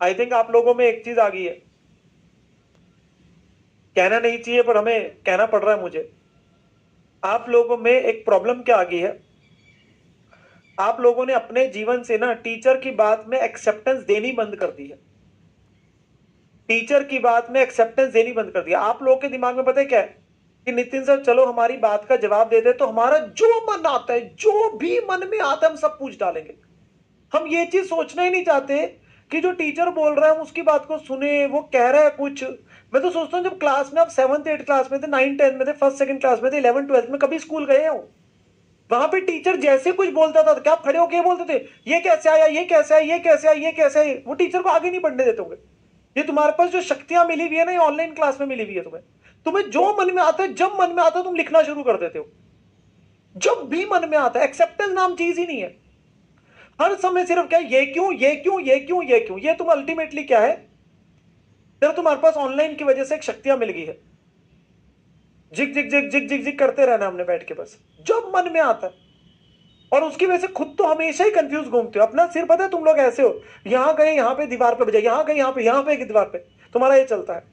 I think आप लोगों में एक चीज आ गई है, कहना नहीं चाहिए पर हमें कहना पड़ रहा है मुझे। आप लोगों में एक प्रॉब्लम क्या आ गई है, आप लोगों ने अपने जीवन से ना टीचर की बात में एक्सेप्टेंस देनी बंद कर दी है। टीचर की बात में एक्सेप्टेंस देनी बंद कर दिया। आप लोगों के दिमाग में पता है क्या है कि नितिन सर चलो हमारी बात का जवाब दे दे तो हमारा जो मन आता है, जो भी मन में आता है, हम सब पूछ डालेंगे। हम ये चीज सोचना ही नहीं चाहते कि जो टीचर बोल रहा है हम उसकी बात को सुने, वो कह रहा है कुछ। मैं तो सोचता हूँ जब क्लास में आप 7th 8th क्लास में थे, 9th 10th में थे, फर्स्ट सेकंड क्लास में थे, 11th 12th में कभी स्कूल गए हो? वहां पे टीचर जैसे कुछ बोलता था क्या आप खड़े होके बोलते थे ये कैसे आया, ये कैसे आया, ये कैसे आया, ये कैसे आया? वो टीचर को आगे नहीं बढ़ने देते होंगे। ये तुम्हारे पास जो शक्तियां मिली हुई है ना, ये ऑनलाइन क्लास में मिली हुई है तुम्हें। तुम्हें जो मन में आता है, जब मन में आता है तुम लिखना शुरू कर देते हो। जब भी मन में आता है। एक्सेप्टेंस नाम चीज ही नहीं है। हर समय सिर्फ क्या, ये क्यों, ये क्यों, ये क्यों, ये क्यों। ये तुम अल्टीमेटली क्या है, जब तुम्हारे पास ऑनलाइन की वजह से एक शक्तियां मिल गई है, जिग जिग जिग जिग जिग जिग करते रहना हमने बैठ के बस जब मन में आता है। और उसकी वजह से खुद तो हमेशा ही कंफ्यूज घूमते हो। अपना सिर पता है तुम लोग ऐसे हो, यहां गए यहां पे दीवार पे बजाए, यहां गए यहां पे दीवार पे, तुम्हारा ये चलता है।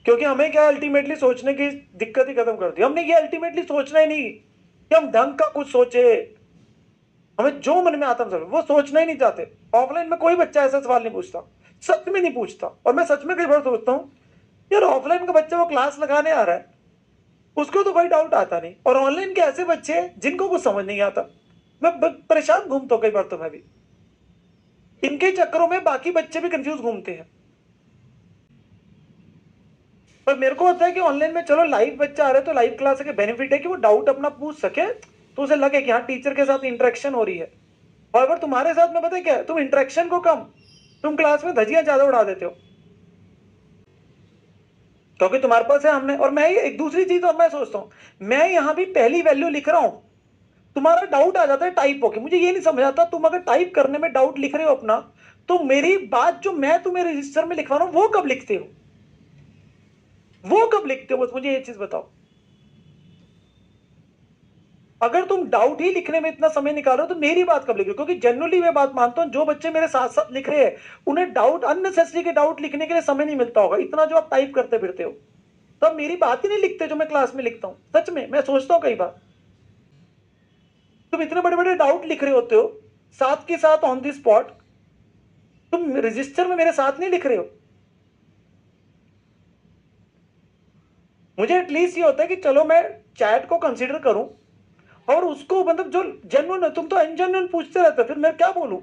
क्योंकि हमें क्या अल्टीमेटली सोचने की दिक्कत ही खत्म कर दी हमने। ये अल्टीमेटली सोचना ही नहीं कि हम ढंग का कुछ सोचे। हमें जो मन में आता है वो सोचना ही नहीं चाहते। ऑफलाइन में कोई बच्चा ऐसा सवाल नहीं पूछता, सच में नहीं पूछता। और मैं सच में कई बार सोचता हूँ यार ऑफलाइन का बच्चा वो क्लास लगाने आ रहा है, उसको तो कोई डाउट आता नहीं। और ऑनलाइन के ऐसे बच्चे हैं जिनको कुछ समझ नहीं आता। मैं परेशान घूमता हूँ कई बार तो मैं भी। इनके चक्करों में बाकी बच्चे भी कंफ्यूज घूमते हैं। पर मेरे को होता है कि ऑनलाइन में चलो लाइव बच्चा आ रहा है तो लाइव क्लास के बेनिफिट है कि वो डाउट अपना पूछ सके, तो उसे लगे कि हाँ टीचर के साथ इंटरेक्शन हो रही है। और अगर तुम्हारे साथ में पता है क्या है, तुम इंटरेक्शन को कम, तुम क्लास में धजिया ज्यादा उड़ा देते हो क्योंकि तुम्हारे पास है हमने। और मैं एक दूसरी चीज और मैं सोचता हूं, मैं यहां भी पहली वैल्यू लिख रहा हूं, तुम्हारा डाउट आ जाता है टाइप होके। मुझे ये नहीं समझ आता, तुम अगर टाइप करने में डाउट लिख रहे हो अपना, तो मेरी बात जो मैं तुम्हें रजिस्टर में लिखवा रहा हूं वो कब लिखते हो, वो कब लिखते हो, बस मुझे ये चीज बताओ। अगर तुम डाउट ही लिखने में इतना समय निकाल रहे हो तो मेरी बात कब लिख रहे हो? क्योंकि जनरली मैं बात मानता हूं जो बच्चे मेरे साथ साथ लिख रहे हैं उन्हें डाउट, अननेसेसरी के डाउट लिखने के लिए समय नहीं मिलता होगा इतना जो आप टाइप करते फिरते हो। तो आप मेरी बात ही नहीं लिखते जो मैं क्लास में लिखता हूं। सच में मैं सोचता हूं कई बार तुम इतने बड़े बड़े डाउट लिख रहे होते हो साथ के साथ ऑन द स्पॉट, तुम रजिस्टर में मेरे साथ नहीं लिख रहे हो। मुझे एटलीस्ट ये होता है कि चलो मैं चैट को कंसीडर करूं और उसको मतलब जो जेन्युइन है। तुम तो अनजेन्युइन पूछते रहते हो, फिर मैं क्या बोलूं?